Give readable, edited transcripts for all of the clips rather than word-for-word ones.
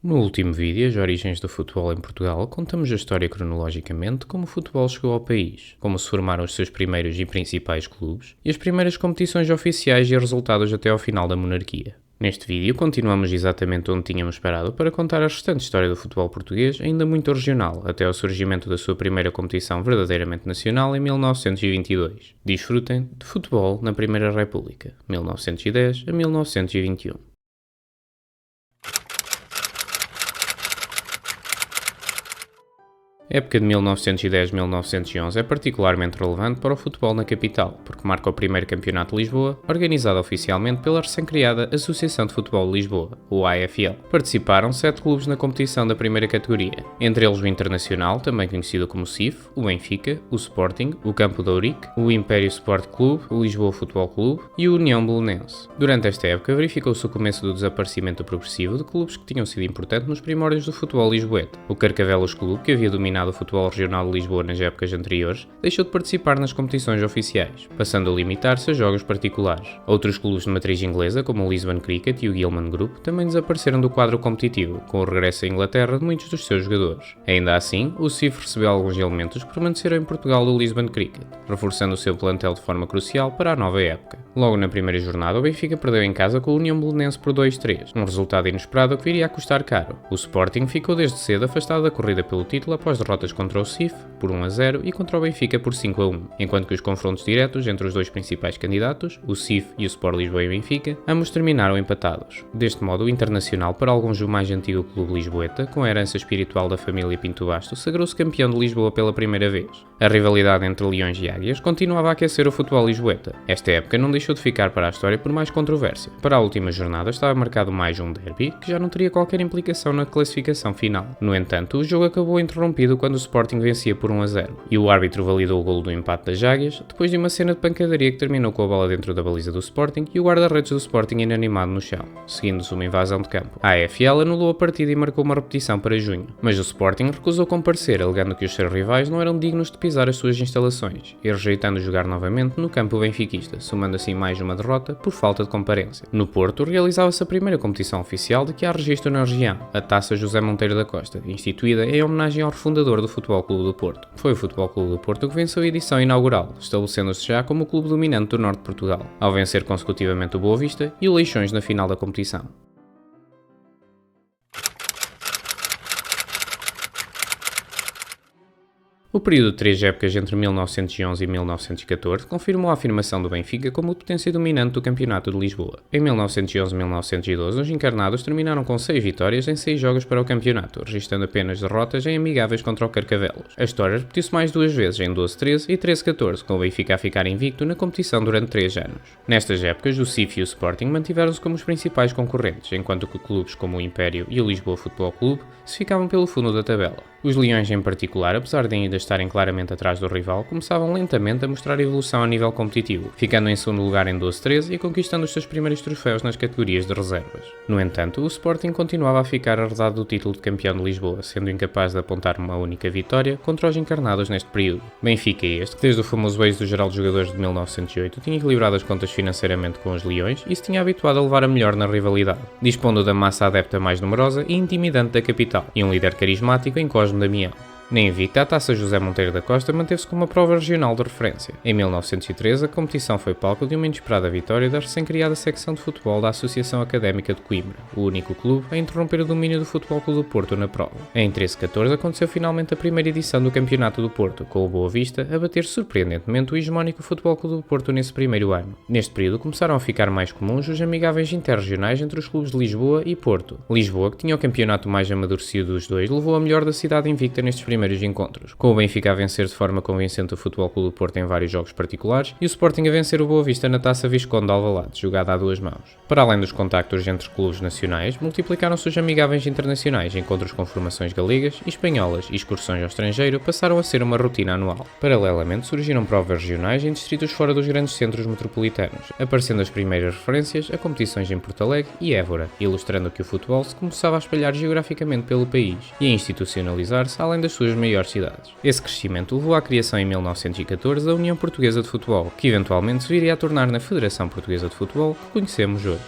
No último vídeo, As Origens do Futebol em Portugal, contamos a história cronologicamente como o futebol chegou ao país, como se formaram os seus primeiros e principais clubes e as primeiras competições oficiais e os resultados até ao final da monarquia. Neste vídeo, continuamos exatamente onde tínhamos parado para contar a restante história do futebol português, ainda muito regional, até ao surgimento da sua primeira competição verdadeiramente nacional em 1922. Desfrutem de futebol na Primeira República, 1910 a 1921. A época de 1910-1911 é particularmente relevante para o futebol na capital, porque marca o primeiro campeonato de Lisboa, organizado oficialmente pela recém-criada Associação de Futebol de Lisboa, o AFL. Participaram 7 clubes na competição da primeira categoria, entre eles o Internacional, também conhecido como CIF, o Benfica, o Sporting, o Campo de Ourique, o Império Sport Clube, o Lisboa Futebol Clube e o União Belenense. Durante esta época verificou-se o começo do desaparecimento progressivo de clubes que tinham sido importantes nos primórdios do futebol lisboeta. O Carcavelos Clube, que havia dominado o futebol regional de Lisboa nas épocas anteriores, deixou de participar nas competições oficiais, passando a limitar-se a jogos particulares. Outros clubes de matriz inglesa, como o Lisbon Cricket e o Gilman Group, também desapareceram do quadro competitivo, com o regresso à Inglaterra de muitos dos seus jogadores. Ainda assim, o CIF recebeu alguns elementos que permaneceram em Portugal do Lisbon Cricket, reforçando o seu plantel de forma crucial para a nova época. Logo na primeira jornada, o Benfica perdeu em casa com a União Belenense por 2-3, um resultado inesperado que viria a custar caro. O Sporting ficou desde cedo afastado da corrida pelo título após derrotas contra o CIF por 1-0 e contra o Benfica por 5-1, enquanto que os confrontos diretos entre os dois principais candidatos, o CIF e o Sport Lisboa e Benfica, ambos terminaram empatados. Deste modo, o Internacional, para alguns o mais antigo clube lisboeta, com a herança espiritual da família Pinto Basto, sagrou-se campeão de Lisboa pela primeira vez. A rivalidade entre Leões e Águias continuava a aquecer o futebol lisboeta. Esta época não deixou de ficar para a história por mais controvérsia. Para a última jornada estava marcado mais um derby, que já não teria qualquer implicação na classificação final. No entanto, o jogo acabou interrompido quando o Sporting vencia por 1-0, e o árbitro validou o golo do empate das Águias, depois de uma cena de pancadaria que terminou com a bola dentro da baliza do Sporting e o guarda-redes do Sporting inanimado no chão, seguindo-se uma invasão de campo. A AFL anulou a partida e marcou uma repetição para junho, mas o Sporting recusou comparecer, alegando que os seus rivais não eram dignos de pisar as suas instalações, e rejeitando jogar novamente no campo benfiquista, somando assim mais uma derrota por falta de comparência. No Porto, realizava-se a primeira competição oficial de que há registro na região, a Taça José Monteiro da Costa, instituída em homenagem ao refundador do Futebol Clube do Porto. Foi o Futebol Clube do Porto que venceu a edição inaugural, estabelecendo-se já como o clube dominante do norte de Portugal, ao vencer consecutivamente o Boa Vista e o Leixões na final da competição. O período de 3 épocas entre 1911 e 1914 confirmou a afirmação do Benfica como potência dominante do Campeonato de Lisboa. Em 1911 e 1912, os encarnados terminaram com 6 vitórias em 6 jogos para o campeonato, registrando apenas derrotas em amigáveis contra o Carcavelos. A história repetiu-se mais 2 vezes, em 12-13 e 13-14, com o Benfica a ficar invicto na competição durante 3 anos. Nestas épocas, o CIF e o Sporting mantiveram-se como os principais concorrentes, enquanto que clubes como o Império e o Lisboa Futebol Clube se ficavam pelo fundo da tabela. Os Leões, em particular, apesar de ainda estarem claramente atrás do rival, começavam lentamente a mostrar evolução a nível competitivo, ficando em segundo lugar em 12-13 e conquistando os seus primeiros troféus nas categorias de reservas. No entanto, o Sporting continuava a ficar arredado do título de campeão de Lisboa, sendo incapaz de apontar uma única vitória contra os encarnados neste período. Benfica este, que desde o famoso êxodo geral dos jogadores de 1908 tinha equilibrado as contas financeiramente com os Leões e se tinha habituado a levar a melhor na rivalidade, dispondo da massa adepta mais numerosa e intimidante da capital, e um líder carismático em Cosme Damião. Na invicta, a Taça José Monteiro da Costa manteve-se como uma prova regional de referência. Em 1913, a competição foi palco de uma inesperada vitória da recém-criada secção de futebol da Associação Académica de Coimbra, o único clube a interromper o domínio do Futebol Clube do Porto na prova. Em 13-14 aconteceu finalmente a primeira edição do Campeonato do Porto, com o Boa Vista a bater surpreendentemente o hegemónico Futebol Clube do Porto nesse primeiro ano. Neste período começaram a ficar mais comuns os amigáveis interregionais entre os clubes de Lisboa e Porto. Lisboa, que tinha o campeonato mais amadurecido dos dois, levou a melhor da cidade invicta nestes primeiros encontros, com o Benfica a vencer de forma convincente o Futebol Clube do Porto em vários jogos particulares e o Sporting a vencer o Boa Vista na Taça Visconde de Alvalade, jogada a 2 mãos. Para além dos contactos entre clubes nacionais, multiplicaram-se os amigáveis internacionais, encontros com formações galegas e espanholas e excursões ao estrangeiro passaram a ser uma rotina anual. Paralelamente, surgiram provas regionais em distritos fora dos grandes centros metropolitanos, aparecendo as primeiras referências a competições em Porto Alegre e Évora, ilustrando que o futebol se começava a espalhar geograficamente pelo país e a institucionalizar-se além das suas maiores cidades. Esse crescimento levou à criação em 1914 da União Portuguesa de Futebol, que eventualmente se viria a tornar na Federação Portuguesa de Futebol que conhecemos hoje.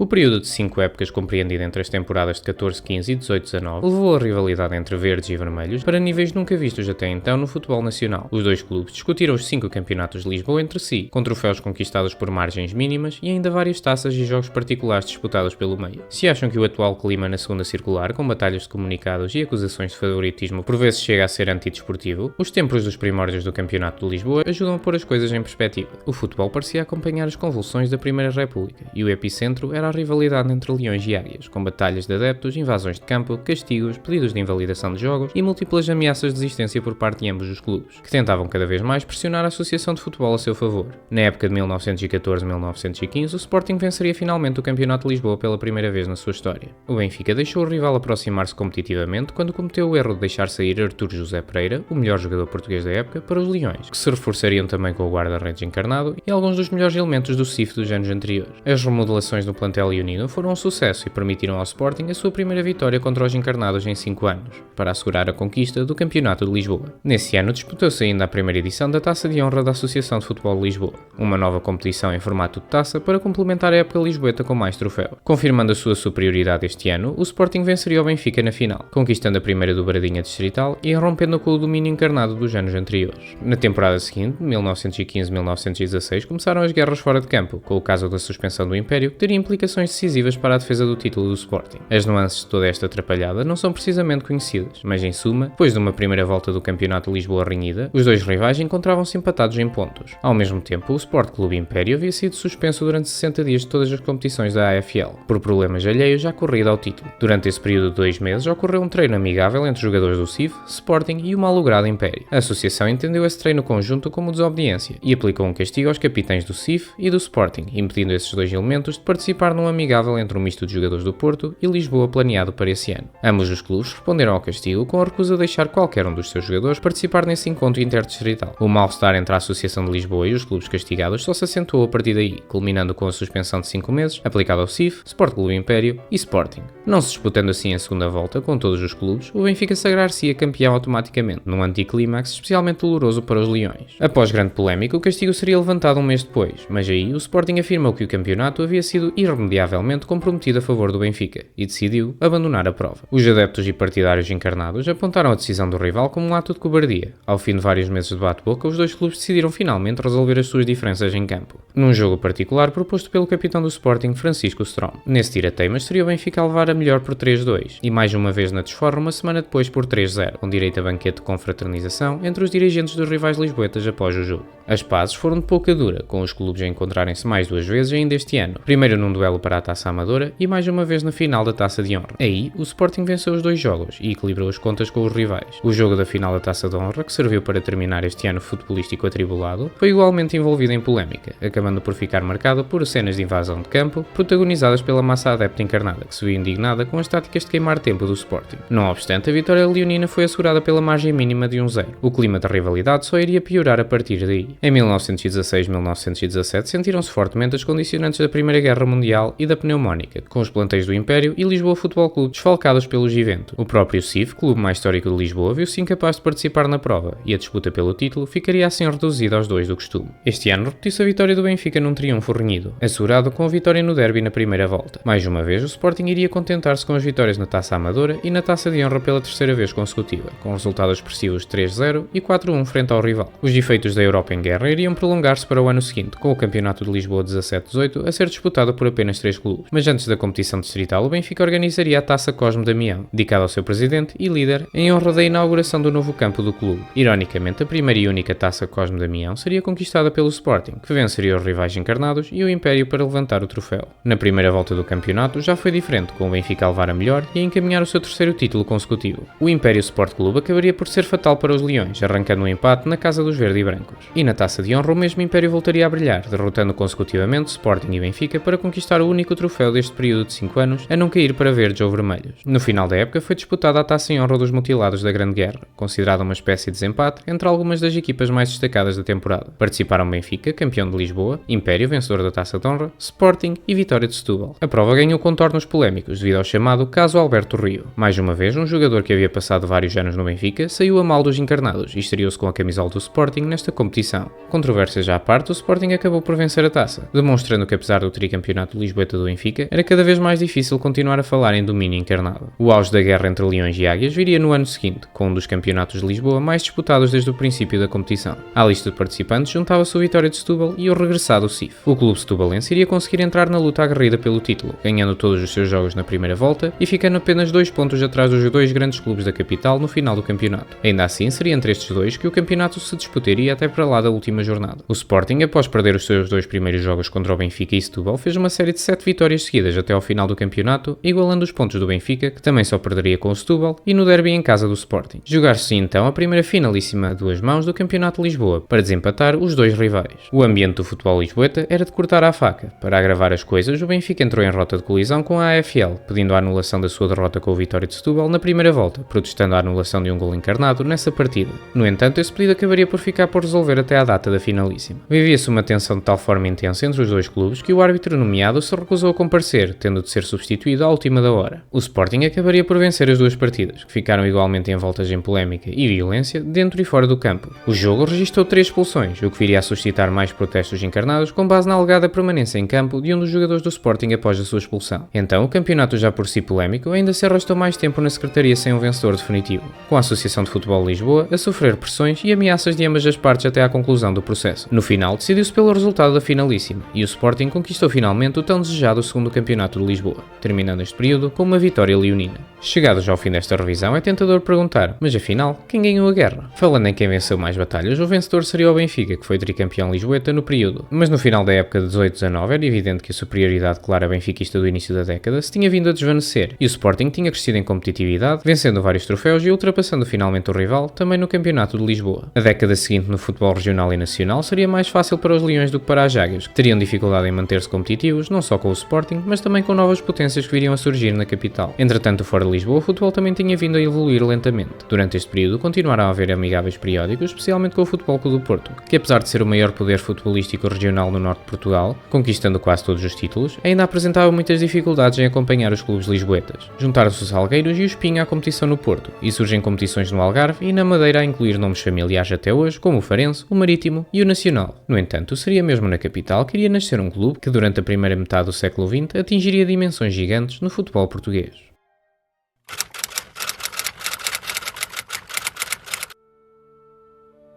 O período de 5 épocas compreendido entre as temporadas de 14-15 e 18-19 levou a rivalidade entre verdes e vermelhos para níveis nunca vistos até então no futebol nacional. Os dois clubes discutiram os 5 campeonatos de Lisboa entre si, com troféus conquistados por margens mínimas e ainda várias taças e jogos particulares disputados pelo meio. Se acham que o atual clima na segunda circular, com batalhas de comunicados e acusações de favoritismo por vezes chega a ser antidesportivo, os tempos dos primórdios do campeonato de Lisboa ajudam a pôr as coisas em perspectiva. O futebol parecia acompanhar as convulsões da Primeira República e o epicentro era a rivalidade entre leões e águias, com batalhas de adeptos, invasões de campo, castigos, pedidos de invalidação de jogos e múltiplas ameaças de desistência por parte de ambos os clubes, que tentavam cada vez mais pressionar a Associação de Futebol a seu favor. Na época de 1914-1915, o Sporting venceria finalmente o Campeonato de Lisboa pela primeira vez na sua história. O Benfica deixou o rival aproximar-se competitivamente quando cometeu o erro de deixar sair Artur José Pereira, o melhor jogador português da época, para os Leões, que se reforçariam também com o guarda-redes encarnado e alguns dos melhores elementos do CIF dos anos anteriores. As remodelações no plantel leonino foram um sucesso e permitiram ao Sporting a sua primeira vitória contra os encarnados em 5 anos, para assegurar a conquista do Campeonato de Lisboa. Nesse ano disputou-se ainda a primeira edição da Taça de Honra da Associação de Futebol de Lisboa, uma nova competição em formato de taça para complementar a época lisboeta com mais troféu. Confirmando a sua superioridade este ano, o Sporting venceria o Benfica na final, conquistando a primeira dobradinha distrital e rompendo com o domínio encarnado dos anos anteriores. Na temporada seguinte, 1915-1916, começaram as guerras fora de campo, com o caso da suspensão do Império, que teria implicações decisivas para a defesa do título do Sporting. As nuances de toda esta atrapalhada não são precisamente conhecidas, mas em suma, depois de uma primeira volta do Campeonato de Lisboa renhida, os dois rivais encontravam-se empatados em pontos. Ao mesmo tempo, o Sport Clube Império havia sido suspenso durante 60 dias de todas as competições da AFL, por problemas alheios à corrida ao título. Durante esse período de 2 meses, ocorreu um treino amigável entre jogadores do CIF, Sporting e o malogrado Império. A associação entendeu esse treino conjunto como desobediência e aplicou um castigo aos capitães do CIF e do Sporting, impedindo esses dois elementos de participar num amigável entre um misto de jogadores do Porto e Lisboa planeado para esse ano. Ambos os clubes responderam ao castigo com a recusa de deixar qualquer um dos seus jogadores participar nesse encontro interdistrital. O mal-estar entre a Associação de Lisboa e os clubes castigados só se acentuou a partir daí, culminando com a suspensão de 5 meses aplicada ao CIF, Sport Clube Império e Sporting. Não se disputando assim a segunda volta com todos os clubes, o Benfica sagrar-se-ia campeão automaticamente, num anticlímax especialmente doloroso para os Leões. Após grande polémica, o castigo seria levantado um mês depois, mas aí o Sporting afirmou que o campeonato havia sido irremediavelmente comprometido a favor do Benfica e decidiu abandonar a prova. Os adeptos e partidários encarnados apontaram a decisão do rival como um ato de cobardia. Ao fim de vários meses de bate-boca, os dois clubes decidiram finalmente resolver as suas diferenças em campo, num jogo particular proposto pelo capitão do Sporting, Francisco Strom. Nesse tira-teimas seria o Benfica a levar a melhor por 3-2 e mais uma vez na desforra uma semana depois por 3-0, com direito a banquete de confraternização entre os dirigentes dos rivais lisboetas após o jogo. As pazes foram de pouca dura, com os clubes a encontrarem-se mais 2 vezes ainda este ano, primeiro num duelo para a Taça Amadora e mais uma vez na final da Taça de Honra. Aí, o Sporting venceu os 2 jogos e equilibrou as contas com os rivais. O jogo da final da Taça de Honra, que serviu para terminar este ano futebolístico atribulado, foi igualmente envolvido em polémica, acabando por ficar marcado por cenas de invasão de campo, protagonizadas pela massa adepta encarnada, que se viu indignada com as táticas de queimar tempo do Sporting. Não obstante, a vitória leonina foi assegurada pela margem mínima de 1-0. O clima da rivalidade só iria piorar a partir daí. Em 1916-1917 sentiram-se fortemente as condicionantes da Primeira Guerra Mundial e da pneumónica, com os plantéis do Império e Lisboa Futebol Clube desfalcados pelo Givento. O próprio CIF, clube mais histórico de Lisboa, viu-se incapaz de participar na prova e a disputa pelo título ficaria assim reduzida aos 2 do costume. Este ano repetiu-se a vitória do Benfica num triunfo renhido, assegurado com a vitória no derby na primeira volta. Mais uma vez, o Sporting iria contentar-se com as vitórias na Taça Amadora e na Taça de Honra pela 3ª vez consecutiva, com resultados expressivos de 3-0 e 4-1 frente ao rival. Os efeitos da Europa em guerra iriam prolongar-se para o ano seguinte, com o Campeonato de Lisboa 17-18 a ser disputado por apenas 3 clubes. Mas antes da competição distrital, o Benfica organizaria a Taça Cosme Damião, dedicada ao seu presidente e líder, em honra da inauguração do novo campo do clube. Ironicamente, a primeira e única Taça Cosme Damião seria conquistada pelo Sporting, que venceria os rivais encarnados e o Império para levantar o troféu. Na primeira volta do campeonato já foi diferente, com o Benfica a levar a melhor e a encaminhar o seu 3º título consecutivo. O Império Sport Clube acabaria por ser fatal para os Leões, arrancando um empate na casa dos verde e brancos. E na Taça de Honra o mesmo Império voltaria a brilhar, derrotando consecutivamente Sporting e Benfica para conquistar o único troféu deste período de 5 anos a não cair para verdes ou vermelhos. No final da época foi disputada a Taça em honra dos mutilados da Grande Guerra, considerada uma espécie de desempate entre algumas das equipas mais destacadas da temporada. Participaram Benfica, campeão de Lisboa, Império, vencedor da Taça de Honra, Sporting e Vitória de Setúbal. A prova ganhou contornos polémicos devido ao chamado caso Alberto Rio. Mais uma vez, um jogador que havia passado vários anos no Benfica saiu a mal dos encarnados e estreou-se com a camisola do Sporting nesta competição. Controvérsias à parte, o Sporting acabou por vencer a taça, demonstrando que apesar do tricampeonato de Lisboeta do Benfica, era cada vez mais difícil continuar a falar em domínio encarnado. O auge da guerra entre Leões e Águias viria no ano seguinte, com um dos campeonatos de Lisboa mais disputados desde o princípio da competição. À lista de participantes juntava-se o Vitória de Setúbal e o regressado CIF. O clube setubalense iria conseguir entrar na luta aguerrida pelo título, ganhando todos os seus jogos na primeira volta e ficando apenas 2 pontos atrás dos dois grandes clubes da capital no final do campeonato. Ainda assim, seria entre estes dois que o campeonato se disputaria até para lá da última jornada. O Sporting, após perder os seus 2 primeiros jogos contra o Benfica e Setúbal, fez uma série de 7 vitórias seguidas até ao final do campeonato, igualando os pontos do Benfica, que também só perderia com o Setúbal, e no derby em casa do Sporting. Jogar-se então a primeira finalíssima a 2 mãos do Campeonato de Lisboa, para desempatar os dois rivais. O ambiente do futebol lisboeta era de cortar à faca. Para agravar as coisas, o Benfica entrou em rota de colisão com a AFL, pedindo a anulação da sua derrota com o Vitória de Setúbal na primeira volta, protestando a anulação de um gol encarnado nessa partida. No entanto, esse pedido acabaria por ficar por resolver até à data da finalíssima. Vivia-se uma tensão de tal forma intensa entre os dois clubes que o árbitro nomeado se recusou a comparecer, tendo de ser substituído à última da hora. O Sporting acabaria por vencer as duas partidas, que ficaram igualmente envoltas em polémica e violência dentro e fora do campo. O jogo registrou 3 expulsões, o que viria a suscitar mais protestos encarnados com base na alegada permanência em campo de um dos jogadores do Sporting após a sua expulsão. Então, o campeonato já por si polémico ainda se arrastou mais tempo na secretaria sem um vencedor definitivo, com a Associação de Futebol de Lisboa a sofrer pressões e ameaças de ambas as partes até à conclusão do processo. No final, decidiu-se pelo resultado da finalíssima, e o Sporting conquistou finalmente o tão desejado segundo campeonato de Lisboa, terminando este período com uma vitória leonina. Chegados ao fim desta revisão, é tentador perguntar, mas afinal, quem ganhou a guerra? Falando em quem venceu mais batalhas, o vencedor seria o Benfica, que foi tricampeão lisboeta no período. Mas no final da época de 18-19 era evidente que a superioridade clara benfiquista do início da década se tinha vindo a desvanecer, e o Sporting tinha crescido em competitividade, vencendo vários troféus e ultrapassando finalmente o rival, também no campeonato de Lisboa. A década seguinte no futebol regional e nacional seria mais fácil para os Leões do que para as Águias, que teriam dificuldade em manter-se competitivos, não só com o Sporting, mas também com novas potências que viriam a surgir na capital. Entretanto, fora de Lisboa, o futebol também tinha vindo a evoluir lentamente. Durante este período, continuaram a haver amigáveis periódicos, especialmente com o Futebol Clube do Porto, que apesar de ser o maior poder futebolístico regional no norte de Portugal, conquistando quase todos os títulos, ainda apresentava muitas dificuldades em acompanhar os clubes lisboetas. Juntaram-se os Salgueiros e o Espinho à competição no Porto, e surgem competições no Algarve e na Madeira a incluir nomes familiares até hoje, como o Farense, o Marítimo e o Nacional. No entanto, seria mesmo na capital que iria nascer um clube que durante a primeira metade do século XX atingiria dimensões gigantes no futebol português.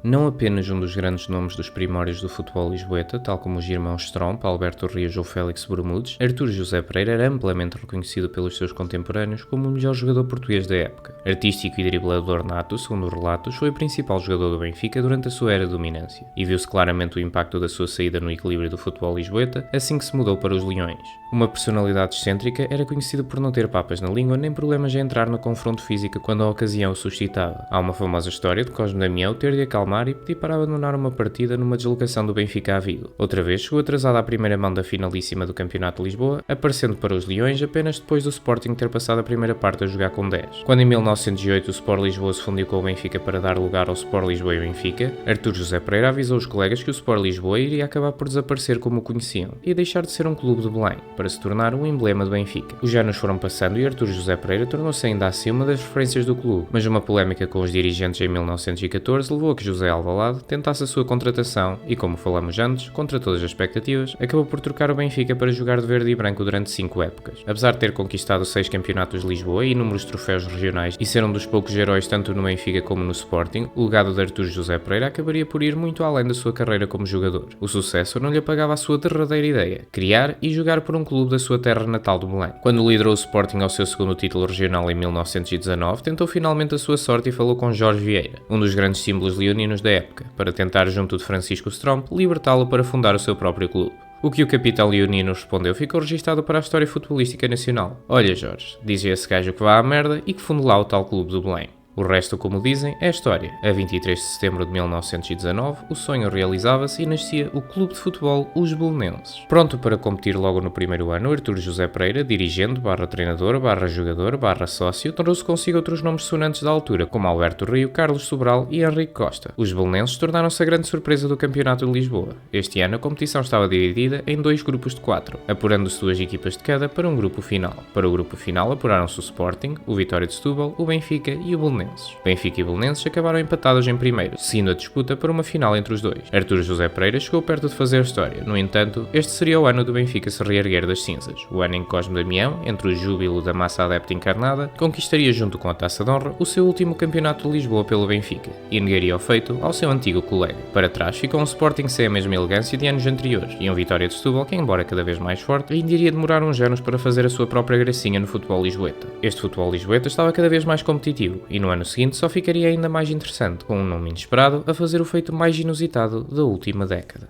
Não apenas um dos grandes nomes dos primórdios do futebol lisboeta, tal como os irmãos Stromp, Alberto Rios ou Félix Bermudes, Artur José Pereira era amplamente reconhecido pelos seus contemporâneos como o melhor jogador português da época. Artístico e driblador nato, segundo relatos, foi o principal jogador do Benfica durante a sua era de dominância, e viu-se claramente o impacto da sua saída no equilíbrio do futebol lisboeta assim que se mudou para os Leões. Uma personalidade excêntrica, era conhecido por não ter papas na língua nem problemas em entrar no confronto físico quando a ocasião o suscitava. Há uma famosa história de Cosme Damião ter de acalmar e pedir para abandonar uma partida numa deslocação do Benfica a Vigo. Outra vez chegou atrasado à primeira mão da finalíssima do Campeonato de Lisboa, aparecendo para os Leões apenas depois do Sporting ter passado a primeira parte a jogar com 10. Quando em 1908 o Sport Lisboa se fundiu com o Benfica para dar lugar ao Sport Lisboa e Benfica, Artur José Pereira avisou os colegas que o Sport Lisboa iria acabar por desaparecer como o conheciam e deixar de ser um clube de Belém, para se tornar um emblema do Benfica. Os anos foram passando e Artur José Pereira tornou-se ainda assim uma das referências do clube, mas uma polémica com os dirigentes em 1914 levou a que José Alvalade tentasse a sua contratação e, como falamos antes, contra todas as expectativas, acabou por trocar o Benfica para jogar de verde e branco durante 5 épocas. Apesar de ter conquistado 6 campeonatos de Lisboa e inúmeros troféus regionais e ser um dos poucos heróis tanto no Benfica como no Sporting, o legado de Artur José Pereira acabaria por ir muito além da sua carreira como jogador. O sucesso não lhe apagava a sua derradeira ideia, criar e jogar por um clube da sua terra natal do Belém. Quando liderou o Sporting ao seu segundo título regional em 1919, tentou finalmente a sua sorte e falou com Jorge Vieira, um dos grandes símbolos leoninos da época, para tentar, junto de Francisco Stromp, libertá-lo para fundar o seu próprio clube. O que o capitão leonino respondeu ficou registado para a história futebolística nacional. Olha Jorge, dizia esse gajo que vá à merda e que funde lá o tal clube do Belém. O resto, como dizem, é história. A 23 de setembro de 1919, o sonho realizava-se e nascia o Clube de Futebol Os Belenenses. Pronto para competir logo no primeiro ano, Artur José Pereira, dirigente, treinador, jogador, sócio, trouxe consigo outros nomes sonantes da altura, como Alberto Rio, Carlos Sobral e Henrique Costa. Os belenenses tornaram-se a grande surpresa do Campeonato de Lisboa. Este ano, a competição estava dividida em 2 grupos de 4, apurando-se 2 equipas de cada para um grupo final. Para o grupo final apuraram-se o Sporting, o Vitória de Setúbal, o Benfica e o Belenenses. Belenenses. Benfica e Belenenses acabaram empatados em primeiro, seguindo a disputa para uma final entre os dois. Artur José Pereira chegou perto de fazer história, no entanto, este seria o ano do Benfica se reerguer das cinzas, o ano em que Cosme Damião, entre o júbilo da massa adepta encarnada, conquistaria junto com a Taça de Honra o seu último campeonato de Lisboa pelo Benfica, e negaria o feito ao seu antigo colega. Para trás ficou um Sporting sem a mesma elegância de anos anteriores, e um Vitória de Setúbal que, embora cada vez mais forte, ainda iria demorar uns anos para fazer a sua própria gracinha no futebol lisboeta. Este futebol lisboeta estava cada vez mais competitivo, e no ano seguinte só ficaria ainda mais interessante, com um nome inesperado a fazer o feito mais inusitado da última década.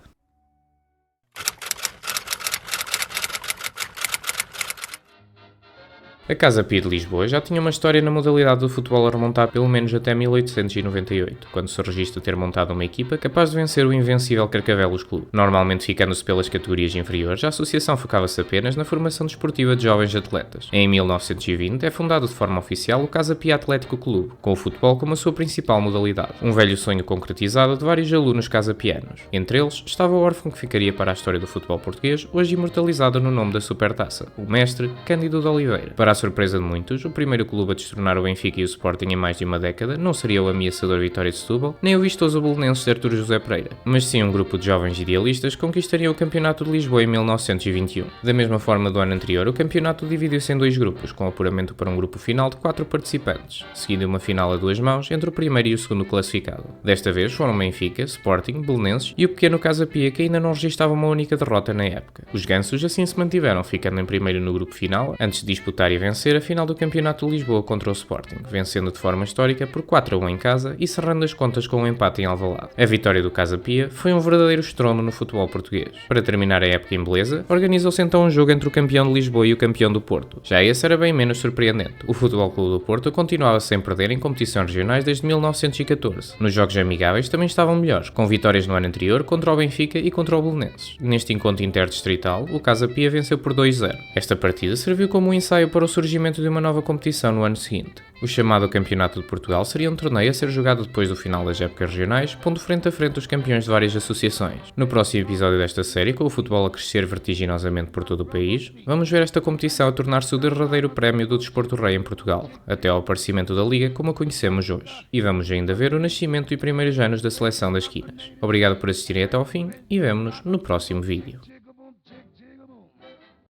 A Casa Pia de Lisboa já tinha uma história na modalidade do futebol a remontar pelo menos até 1898, quando se registra ter montado uma equipa capaz de vencer o invencível Carcavelos Clube. Normalmente ficando-se pelas categorias inferiores, a associação focava-se apenas na formação desportiva de jovens atletas. Em 1920 é fundado de forma oficial o Casa Pia Atlético Clube, com o futebol como a sua principal modalidade, um velho sonho concretizado de vários alunos casapianos. Entre eles estava o órfão que ficaria para a história do futebol português, hoje imortalizado no nome da Supertaça, o mestre Cândido de Oliveira. Para a surpresa de muitos, o primeiro clube a destronar o Benfica e o Sporting em mais de uma década não seria o ameaçador Vitória de Setúbal, nem o vistoso Belenenses de Artur José Pereira, mas sim um grupo de jovens idealistas que conquistariam o Campeonato de Lisboa em 1921. Da mesma forma do ano anterior, o campeonato dividiu-se em dois grupos, com apuramento para um grupo final de 4 participantes, seguindo uma final a 2 mãos entre o primeiro e o segundo classificado. Desta vez foram Benfica, Sporting, Belenenses e o pequeno Casa Pia, que ainda não registrava uma única derrota na época. Os gansos assim se mantiveram, ficando em primeiro no grupo final, antes de disputar e vencer a final do Campeonato de Lisboa contra o Sporting, vencendo de forma histórica por 4-1 em casa e cerrando as contas com um empate em Alvalade. A vitória do Casa Pia foi um verdadeiro estrondo no futebol português. Para terminar a época em beleza, organizou-se então um jogo entre o campeão de Lisboa e o campeão do Porto. Já esse era bem menos surpreendente. O Futebol Clube do Porto continuava sem perder em competições regionais desde 1914. Nos jogos amigáveis também estavam melhores, com vitórias no ano anterior contra o Benfica e contra o Belenenses. Neste encontro interdistrital, o Casa Pia venceu por 2-0. Esta partida serviu como um ensaio para o surgimento de uma nova competição no ano seguinte. O chamado Campeonato de Portugal seria um torneio a ser jogado depois do final das épocas regionais, pondo frente a frente os campeões de várias associações. No próximo episódio desta série, com o futebol a crescer vertiginosamente por todo o país, vamos ver esta competição a tornar-se o derradeiro prémio do desporto rei em Portugal, até ao aparecimento da Liga como a conhecemos hoje. E vamos ainda ver o nascimento e primeiros anos da seleção das esquinas. Obrigado por assistirem até ao fim e vemo-nos no próximo vídeo.